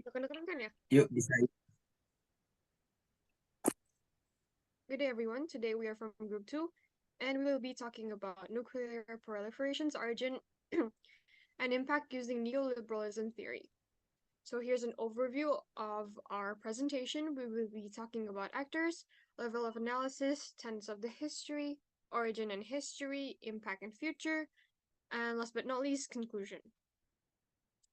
Kedengeran ya? Yuk, bisa. Good day, everyone. Today we are from Group 2, and we will be talking about nuclear proliferation's origin and impact using neoliberalism theory. So here's an overview of our presentation. We will be talking about actors, level of analysis, tenets of the history, origin and history, impact and future, and last but not least, conclusion.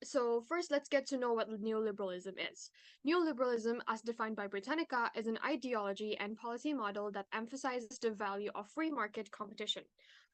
So first, let's get to know what neoliberalism is. Neoliberalism, as defined by Britannica, is an ideology and policy model that emphasizes the value of free market competition.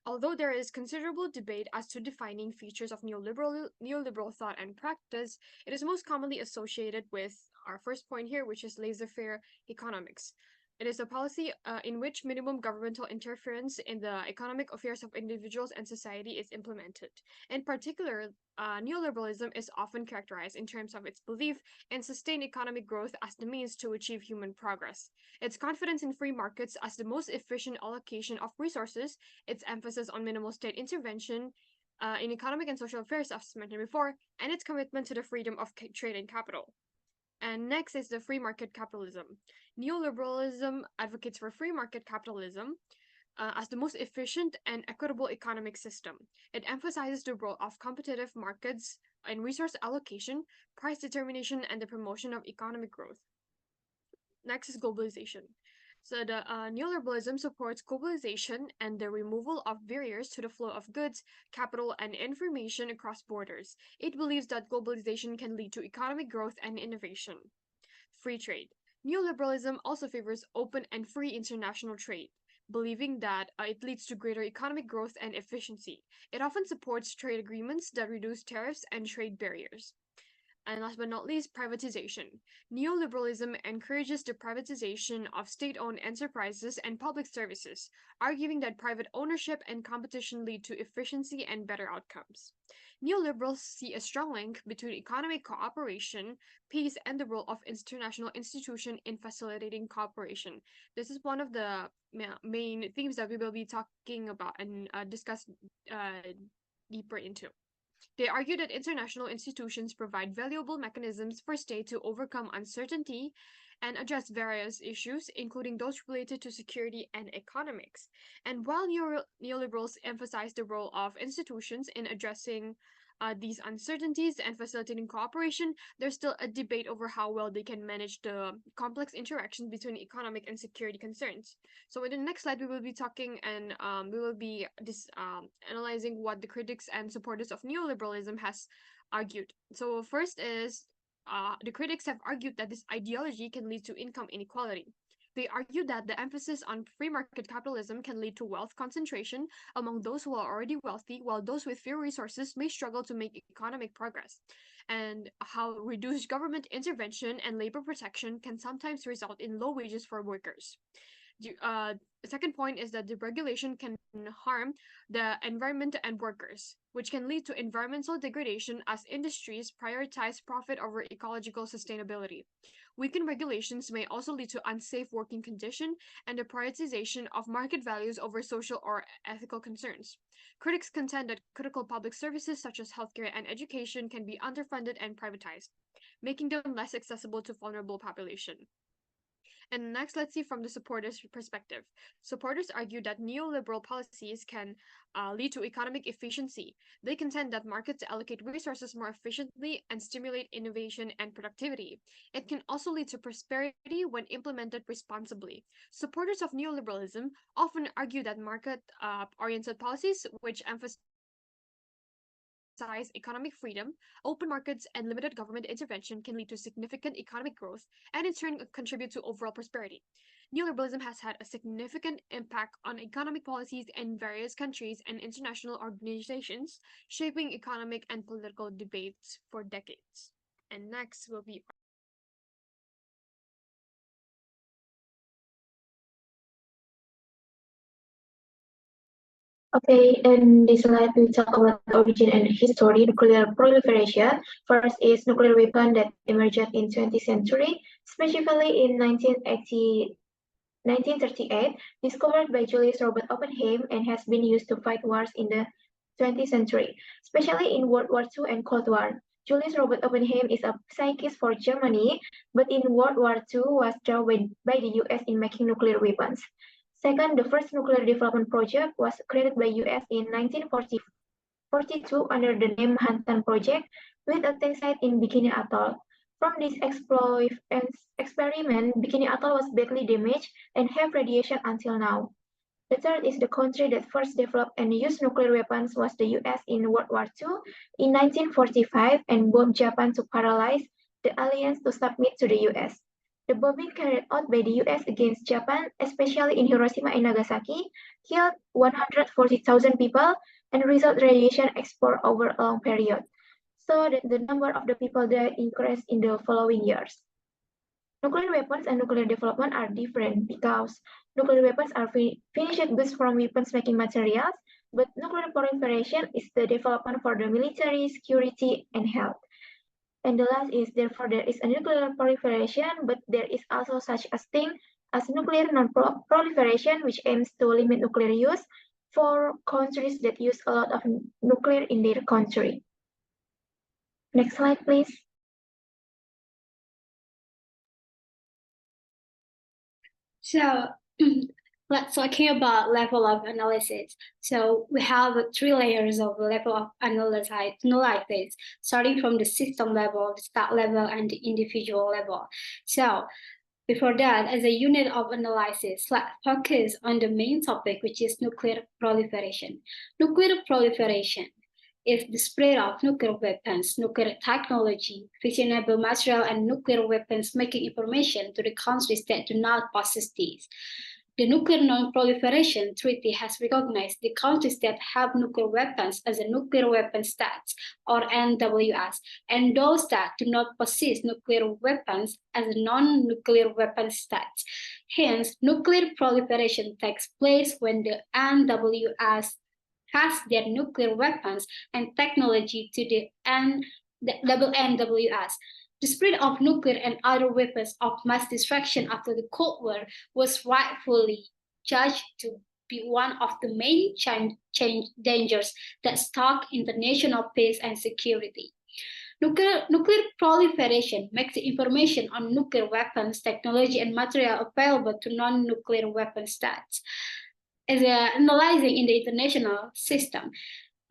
Although there is considerable debate as to defining features of neoliberal thought and practice, it is most commonly associated with our first point here, which is laissez-faire economics. It is a policy in which minimum governmental interference in the economic affairs of individuals and society is implemented. In particular, neoliberalism is often characterized in terms of its belief in sustained economic growth as the means to achieve human progress. Its confidence in free markets as the most efficient allocation of resources, its emphasis on minimal state intervention in economic and social affairs, as mentioned before, and its commitment to the freedom of trade and capital. And next is the free market capitalism. Neoliberalism advocates for free market capitalism as the most efficient and equitable economic system. It emphasizes the role of competitive markets in resource allocation, price determination, and the promotion of economic growth. Next is globalization. So the neoliberalism supports globalization and the removal of barriers to the flow of goods, capital, and information across borders. It believes that globalization can lead to economic growth and innovation. Free trade. Neoliberalism also favors open and free international trade, believing that it leads to greater economic growth and efficiency. It often supports trade agreements that reduce tariffs and trade barriers. And last but not least, privatization. Neoliberalism encourages the privatization of state owned enterprises and public services, arguing that private ownership and competition lead to efficiency and better outcomes. Neoliberals see a strong link between economic cooperation, peace, and the role of international institutions in facilitating cooperation. This is one of the main themes that we will be talking about and discuss deeper into. They argue that international institutions provide valuable mechanisms for states to overcome uncertainty and address various issues, including those related to security and economics. And while neoliberals emphasize the role of institutions in addressing these uncertainties and facilitating cooperation, there's still a debate over how well they can manage the complex interactions between economic and security concerns. So in the next slide, we will be talking and we will be analyzing what the critics and supporters of neoliberalism has argued. So first is the critics have argued that this ideology can lead to income inequality. They argue that the emphasis on free market capitalism can lead to wealth concentration among those who are already wealthy, while those with few resources may struggle to make economic progress, and how reduced government intervention and labor protection can sometimes result in low wages for workers. The second point is that the regulation can harm the environment and workers, which can lead to environmental degradation as industries prioritize profit over ecological sustainability. Weakened regulations may also lead to unsafe working conditions and the prioritization of market values over social or ethical concerns. Critics contend that critical public services such as healthcare and education can be underfunded and privatized, making them less accessible to vulnerable population. And next, let's see from the supporters' perspective. Supporters argue that neoliberal policies can lead to economic efficiency. They contend that markets allocate resources more efficiently and stimulate innovation and productivity. It can also lead to prosperity when implemented responsibly. Supporters of neoliberalism often argue that market oriented policies, which emphasize economic freedom, open markets, and limited government intervention can lead to significant economic growth and in turn contribute to overall prosperity. Neoliberalism has had a significant impact on economic policies in various countries and international organizations, shaping economic and political debates for decades. And next will be Okay, in this slide we talk about the origin and history, nuclear proliferation. First is nuclear weapon that emerged in 20th century, specifically in 1938, discovered by Julius Robert Oppenheim and has been used to fight wars in the 20th century, especially in World War II and Cold War. Julius Robert Oppenheim is a psychist for Germany, but in World War II was drawn by the US in making nuclear weapons. Second, the first nuclear development project was created by US in 1942 under the name Manhattan Project, with a test site in Bikini Atoll. From this experiment, Bikini Atoll was badly damaged and have radiation until now. The third is the country that first developed and used nuclear weapons was the US in World War II in 1945 and bombed Japan to paralyze the alliance to submit to the US. The bombing carried out by the US against Japan, especially in Hiroshima and Nagasaki, killed 140,000 people and resulted radiation export over a long period, so that the number of the people died increased in the following years. Nuclear weapons and nuclear development are different because nuclear weapons are finished goods from weapons making materials, but nuclear proliferation is the development for the military, security, and health. And the last is therefore there is a nuclear proliferation, but there is also such a thing as nuclear non-proliferation, which aims to limit nuclear use for countries that use a lot of nuclear in their country. Next slide, please. So let's talking about level of analysis. So we have 3 layers of level of analysis, starting from the system level, the stat level, and the individual level. So before that, as a unit of analysis, let's focus on the main topic, which is nuclear proliferation. Nuclear proliferation is the spread of nuclear weapons, nuclear technology, fissionable material, and nuclear weapons making information to the countries that do not possess these. The Nuclear Non-Proliferation Treaty has recognized the countries that have nuclear weapons as a nuclear weapon states, or NWS, and those that do not possess nuclear weapons as non-nuclear weapon states. Hence, nuclear proliferation takes place when the NWS has their nuclear weapons and technology to the NWS. The spread of nuclear and other weapons of mass destruction after the Cold War was rightfully judged to be one of the main dangers that stalk international peace and security. Nuclear proliferation makes the information on nuclear weapons, technology, and material available to non-nuclear weapon states. As analyzing in the international system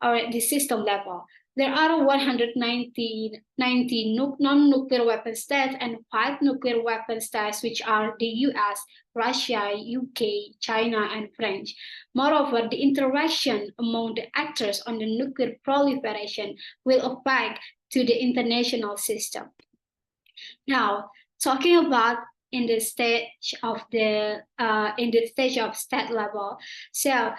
or at the system level, there are 190 non-nuclear weapon states and 5 nuclear weapon states, which are the US, Russia, UK, China, and French. Moreover, the interaction among the actors on the nuclear proliferation will affect to the international system. Now, talking about in the stage of state level, so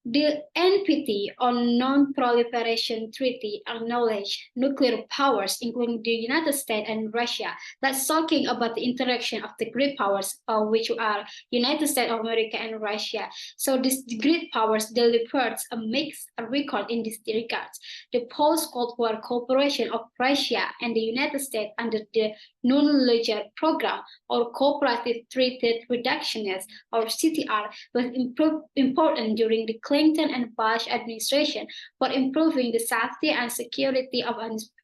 the NPT on Non-Proliferation Treaty acknowledged nuclear powers, including the United States and Russia. That's talking about the interaction of the great powers, which are United States of America and Russia. So these great powers delivered a mixed record in this regards. The post-Cold War cooperation of Russia and the United States under the Non-Nuclear Program or Cooperative Treaty Reductionist or CTR was important during the Clinton and Bush administration for improving the safety and security of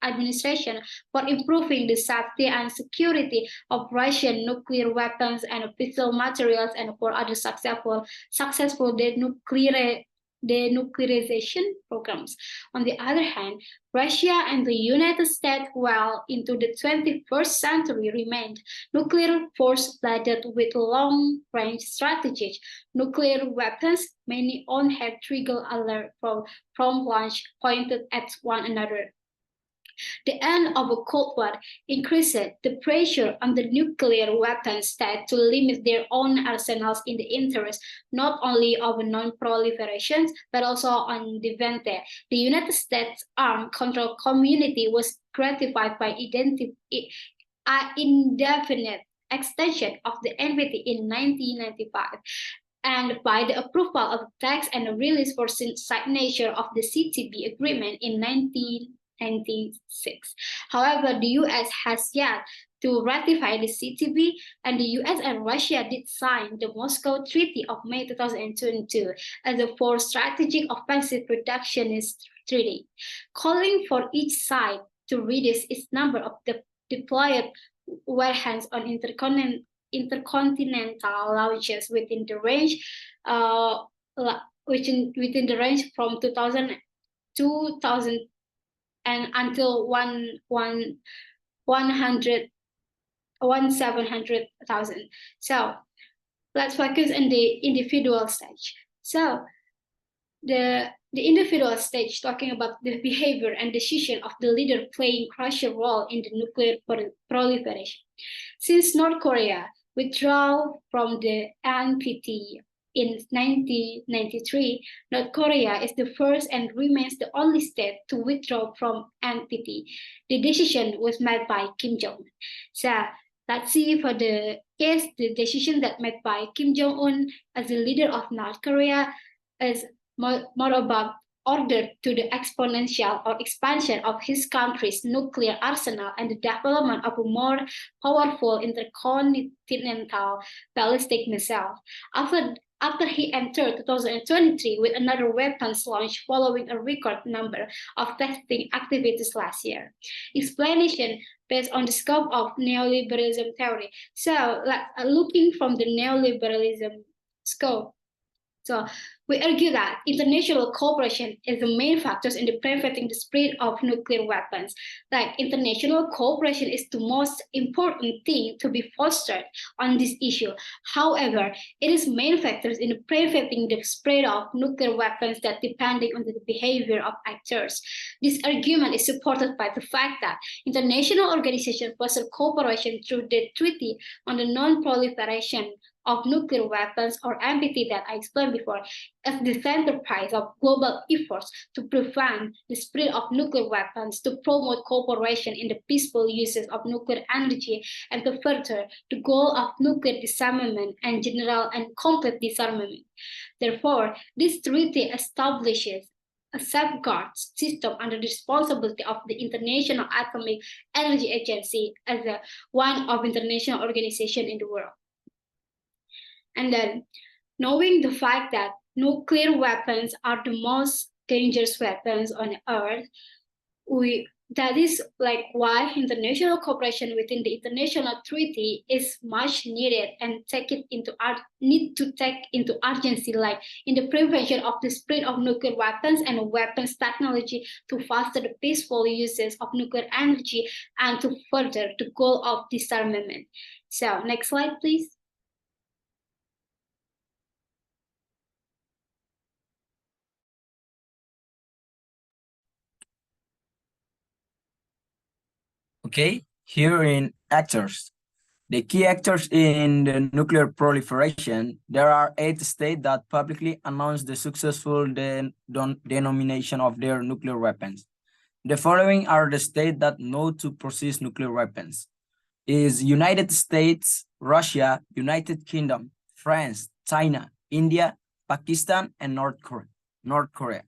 administration, for improving the safety and security of Russian nuclear weapons and fissile materials, and for other successful denuclearization programs. On the other hand, Russia and the United States, well into the 21st century, remained nuclear force-laden with long-range strategies. Nuclear weapons many on have trigger alert from launch pointed at one another. The end of the Cold War increased the pressure on the nuclear weapon states to limit their own arsenals in the interest not only of non-proliferation, but also on the Vente. The United States Armed Control Community was gratified by indefinite extension of the NPT in 1995. And by the approval of the text and the release for signature of the CTB agreement in 1996. However, the US has yet to ratify the CTB, and the US and Russia did sign the Moscow Treaty of May 2022 as a fourth strategic offensive reductionist treaty, calling for each side to reduce its number of deployed warheads on intercontinental launches within the range, within the range from 2000 and until 1,700,000. So let's focus on the individual stage. So the individual stage, talking about the behavior and decision of the leader playing crucial role in the nuclear proliferation. Since North Korea withdrew from the NPT in 1993, North Korea is the first and remains the only state to withdraw from NPT. The decision was made by Kim Jong-un. So let's see for the case, the decision that made by Kim Jong-un as the leader of North Korea is more about order to the exponential or expansion of his country's nuclear arsenal and the development of a more powerful intercontinental ballistic missile. After he entered 2023 with another weapons launch following a record number of testing activities last year. Explanation based on the scope of neoliberalism theory. So, looking from the neoliberalism scope, so we argue that international cooperation is the main factors in preventing the spread of nuclear weapons. Like international cooperation is the most important thing to be fostered on this issue. However, it is main factors in preventing the spread of nuclear weapons that depending on the behavior of actors. This argument is supported by the fact that international organizations foster cooperation through the Treaty on the Non-Proliferation of Nuclear Weapons, or NPT, that I explained before, as the centerpiece of global efforts to prevent the spread of nuclear weapons, to promote cooperation in the peaceful uses of nuclear energy, and to further the goal of nuclear disarmament and general and complete disarmament. Therefore, this treaty establishes a safeguard system under the responsibility of the International Atomic Energy Agency as one of international organizations in the world. And then, knowing the fact that nuclear weapons are the most dangerous weapons on Earth, that is like why international cooperation within the international treaty is much needed and need to take into urgency, like in the prevention of the spread of nuclear weapons and weapons technology, to foster the peaceful uses of nuclear energy and to further the goal of disarmament. So next slide, please. Okay, here in actors. The key actors in the nuclear proliferation, there are 8 states that publicly announced the successful denomination of their nuclear weapons. The following are the states that know to possess nuclear weapons. Is United States, Russia, United Kingdom, France, China, India, Pakistan, and North Korea.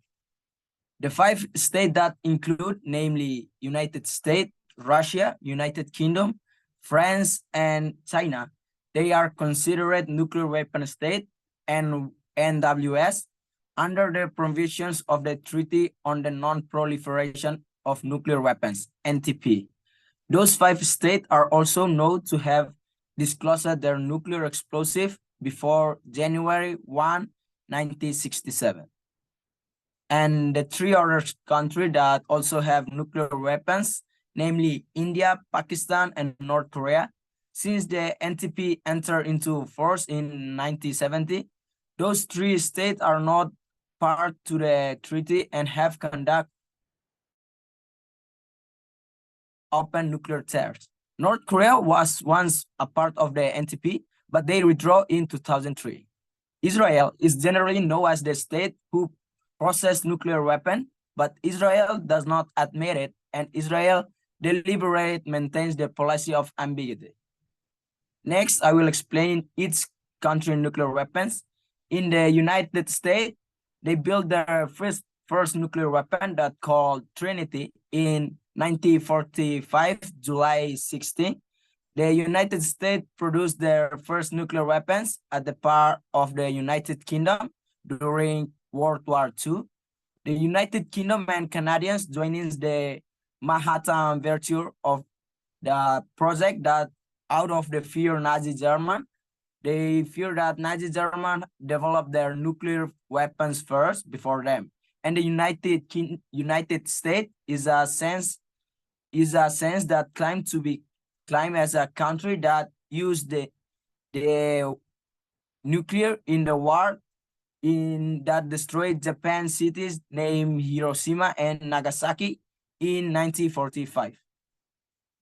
The 5 states that include, namely United States, Russia, United Kingdom, France, and China, they are considered nuclear weapon state and NWS under the provisions of the Treaty on the Non-Proliferation of Nuclear Weapons, NTP. Those 5 states are also known to have disclosed their nuclear explosive before January 1, 1967. And the 3 other countries that also have nuclear weapons, namely India, Pakistan, and North Korea. Since the NTP entered into force in 1970, those 3 states are not part to the treaty and have conducted open nuclear tests. North Korea was once a part of the NTP, but they withdrew in 2003. Israel is generally known as the state who possesses nuclear weapon, but Israel does not admit it, and Israel deliberately maintains the policy of ambiguity. Next, I will explain each country's nuclear weapons. In the United States, they built their first nuclear weapon that called Trinity in 1945, July 16. The United States produced their first nuclear weapons at the part of the United Kingdom during World War II. The United Kingdom and Canadians joined the Manhattan virtue of the project that out of the fear Nazi German, they fear that Nazi German developed their nuclear weapons first before them. And the United States is a sense that claim as a country that used the nuclear in the war in that destroyed Japan cities named Hiroshima and Nagasaki in 1945.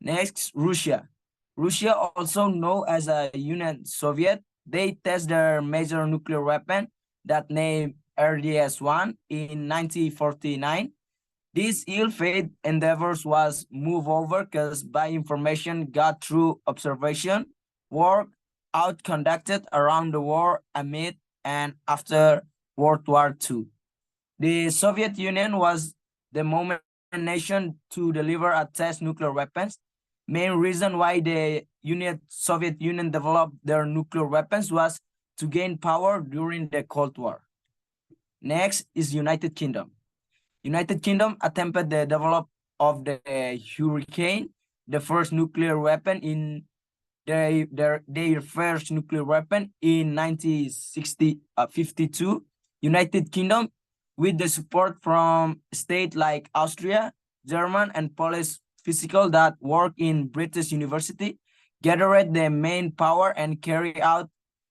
Next, Russia. Russia, also known as a Union Soviet, they test their major nuclear weapon that named RDS-1 in 1949. This ill-fated endeavors was moved over because by information got through observation, work out conducted around the war amid and after World War II. The Soviet Union was the moment nation to deliver a test nuclear weapons. Main reason why the Soviet Union developed their nuclear weapons was to gain power during the Cold War. Next is United Kingdom. United Kingdom attempted the development of the Hurricane, the first nuclear weapon in their first nuclear weapon in 1952. United Kingdom, with the support from states like Austria, German, and Polish physical that work in British University, gathered the main power and carry out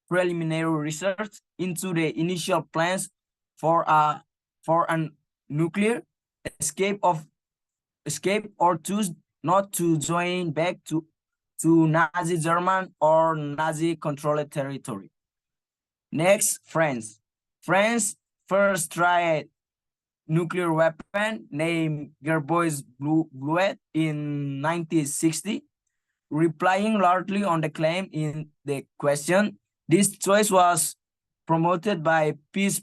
preliminary research into the initial plans for an nuclear escape or choose not to join back to Nazi German or Nazi controlled territory. Next, France. France first tried nuclear weapon named Gerbois Bluet in 1960, replying largely on the claim in the question. This choice was promoted by peace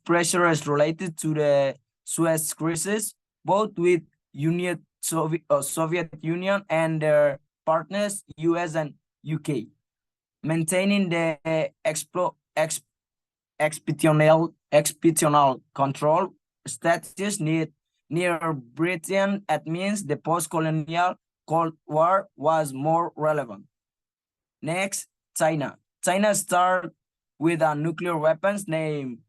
pressures related to the Suez crisis, both with Soviet Union and their partners, US and UK, maintaining the expeditional control status near Britain. It means the post-colonial Cold War was more relevant. Next, China. China started with a nuclear weapons named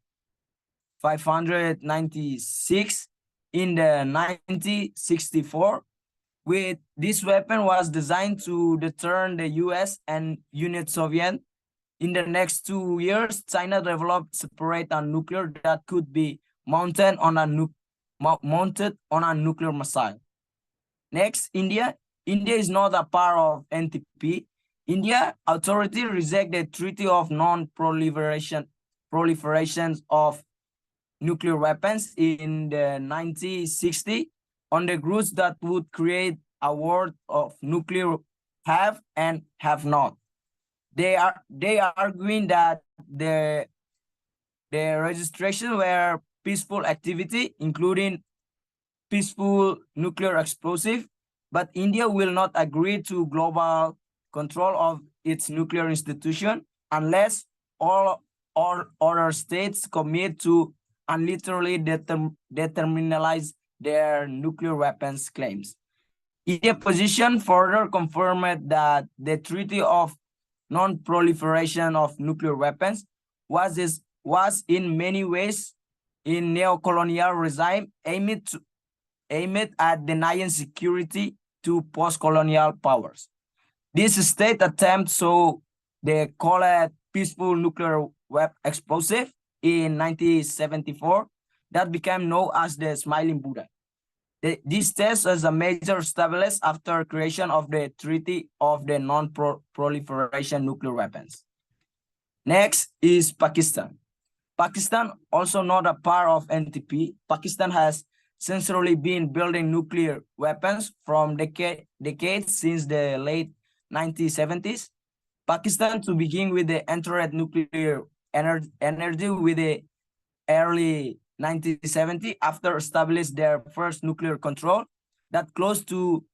596 in the 1964. With this weapon was designed to deter the US and Union Soviet. In the next 2 years, China developed separate a nuclear that could be mounted on a nuclear missile. Next, India. India is not a part of NTP. India authority reject the Treaty of Non-Proliferation of nuclear weapons in the 1960 on the grounds that would create a world of nuclear have and have not. They are arguing that the registration were peaceful activity, including peaceful nuclear explosive, but India will not agree to global control of its nuclear institution unless all other states commit to unilaterally determinalize their nuclear weapons claims. India's position further confirmed that the Treaty of Non-Proliferation of Nuclear Weapons was in many ways in neo-colonial regime aimed at denying security to post-colonial powers. This state attempt saw the called peaceful nuclear explosive in 1974 that became known as the Smiling Buddha. This test was a major established after creation of the Treaty of the Non-Proliferation Nuclear Weapons. Next is Pakistan. Pakistan, also not a part of NTP, Pakistan has sincerely been building nuclear weapons from decades since the late 1970s. Pakistan, to begin with, the entered nuclear energy with the early 1970 after established their first nuclear control that close to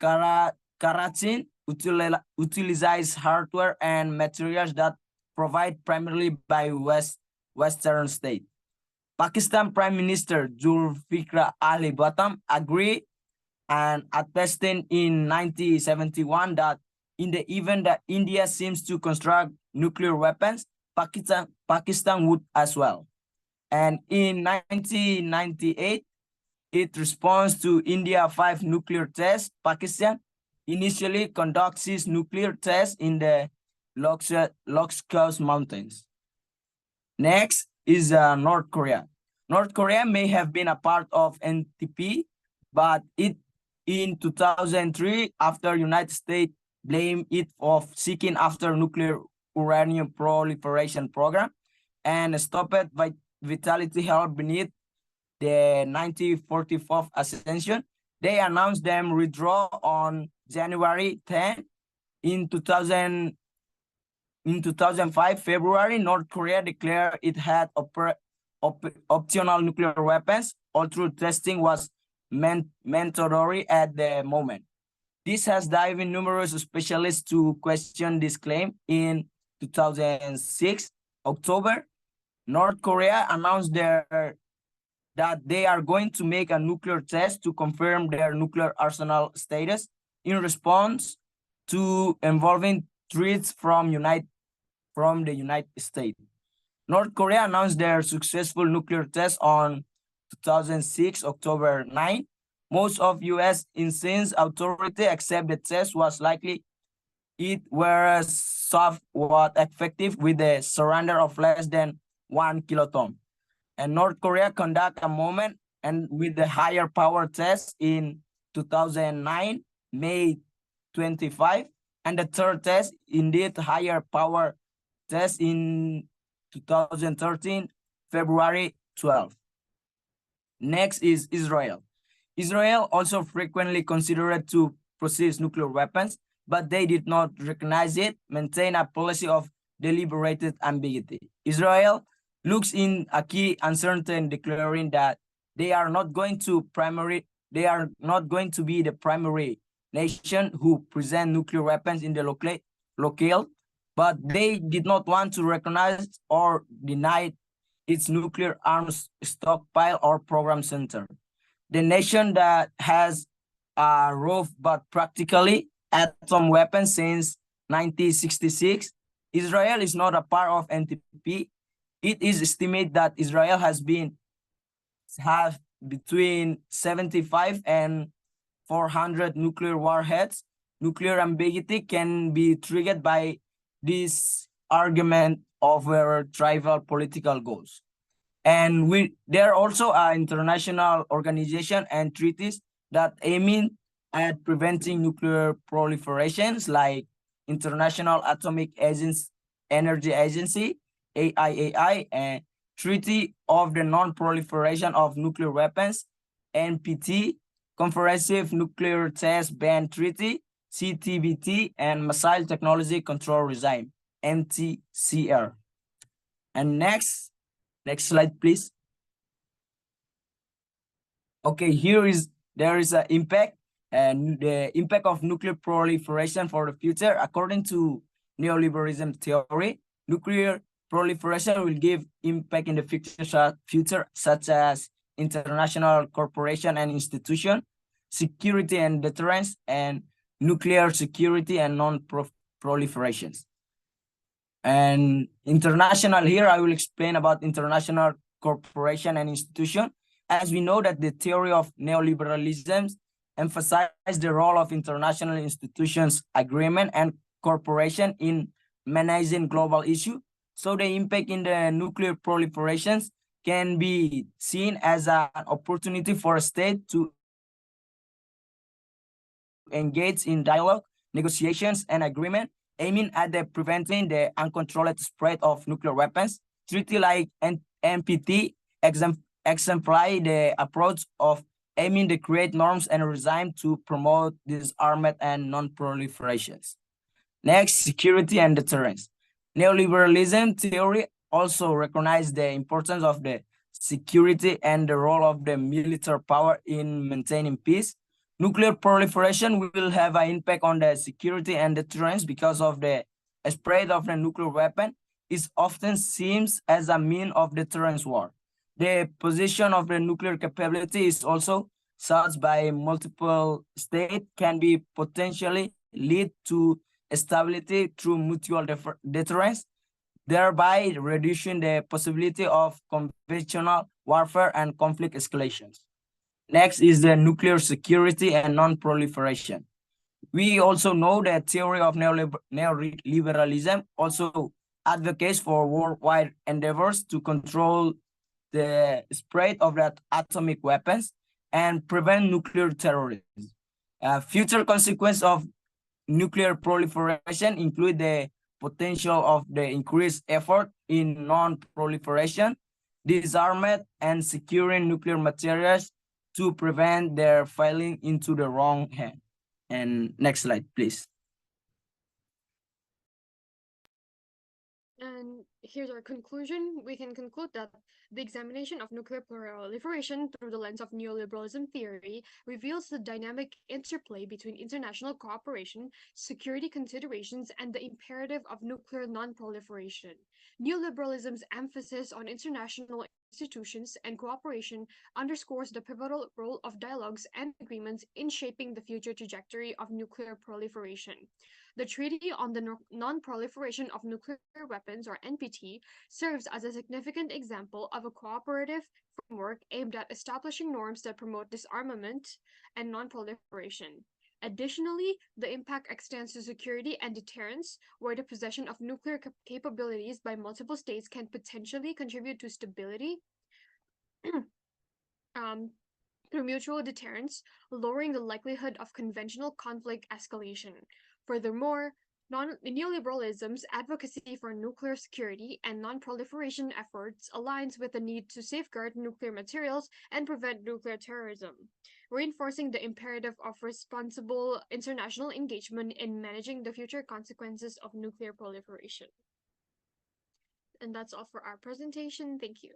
Karachi utilize hardware and materials that provide primarily by Western state. Pakistan Prime Minister Zulfikar Ali Bhutto agreed and attested in 1971 that in the event that India seems to construct nuclear weapons, Pakistan would as well. And in 1998, it responds to India 5 nuclear tests. Pakistan initially conducts its nuclear tests in the Lhokseuch Mountains. Next is North Korea. North Korea may have been a part of NTP, but in 2003, after United States blamed it of seeking after nuclear uranium proliferation program and stopped vitality held beneath the 1944 ascension, they announced them withdraw on January 10. In 2005 February, North Korea declared it had optional nuclear weapons, although testing was mandatory at the moment. This has driven numerous specialists to question this claim. In 2006 October, North Korea announced that they are going to make a nuclear test to confirm their nuclear arsenal status in response to involving threats from the United States. North Korea announced their successful nuclear test on 2006 October 9. Most of U.S. incense authority accept the test was likely it was somewhat effective with the surrender of less than 1 kiloton. And North Korea conduct a moment and with the higher power test in 2009, May 25, and the third test, indeed higher power test in 2013, February 12. Next is Israel. Israel also frequently considered to possess nuclear weapons, but they did not recognize it, maintain a policy of deliberated ambiguity. Israel looks in a key uncertain, declaring that they are not going to be the primary nation who present nuclear weapons in the locale, but they did not want to recognize or deny its nuclear arms stockpile or program center. The nation that has a rough but practically atom weapons since 1966, Israel is not a part of NTP. It is estimated that Israel has between 75 and 400 nuclear warheads. Nuclear ambiguity can be triggered by this argument of our tribal political goals. And there are also international organizations and treaties that aiming at preventing nuclear proliferations, like International Atomic Energy Agency, AIAI, and Treaty of the Non-Proliferation of Nuclear Weapons, NPT, Comprehensive Nuclear Test Ban Treaty, CTBT, and Missile Technology Control Regime, MTCR. And next slide, please. Okay, there is an impact, and the impact of nuclear proliferation for the future. According to neoliberalism theory, nuclear proliferation will give impact in the future such as international corporation and institution, security and deterrence, and nuclear security and non-proliferations. And international, here I will explain about international corporation and institution. As we know that the theory of neoliberalism emphasizes the role of international institutions, agreement, and corporation in managing global issues. So the impact in the nuclear proliferations can be seen as an opportunity for a state to engage in dialogue, negotiations, and agreement, aiming at preventing the uncontrolled spread of nuclear weapons. Treaty like NPT exemplify the approach of aiming to create norms and regime to promote disarmament and non-proliferations. Next, security and deterrence. Neoliberalism theory also recognizes the importance of the security and the role of the military power in maintaining peace. Nuclear proliferation will have an impact on the security and deterrence because of the spread of the nuclear weapon. It often seems as a means of deterrence war. The position of the nuclear capability is also such by multiple states can be potentially lead to stability through mutual deterrence, thereby reducing the possibility of conventional warfare and conflict escalations. Next is the nuclear security and non-proliferation. We also know that theory of neoliberalism also advocates for worldwide endeavors to control the spread of that atomic weapons and prevent nuclear terrorism. Future consequences of nuclear proliferation include the potential of the increased effort in non-proliferation, disarmament, and securing nuclear materials to prevent their falling into the wrong hand. And next slide, please. And here's our conclusion. We can conclude that the examination of nuclear proliferation through the lens of neoliberalism theory reveals the dynamic interplay between international cooperation, security considerations, and the imperative of nuclear non-proliferation. Neoliberalism's emphasis on international institutions and cooperation underscores the pivotal role of dialogues and agreements in shaping the future trajectory of nuclear proliferation. The Treaty on the Non-Proliferation of Nuclear Weapons, or NPT, serves as a significant example of a cooperative framework aimed at establishing norms that promote disarmament and non-proliferation. Additionally, the impact extends to security and deterrence, where the possession of nuclear capabilities by multiple states can potentially contribute to stability through mutual deterrence, lowering the likelihood of conventional conflict escalation. Furthermore, neoliberalism's advocacy for nuclear security and non-proliferation efforts aligns with the need to safeguard nuclear materials and prevent nuclear terrorism, reinforcing the imperative of responsible international engagement in managing the future consequences of nuclear proliferation. And that's all for our presentation. Thank you.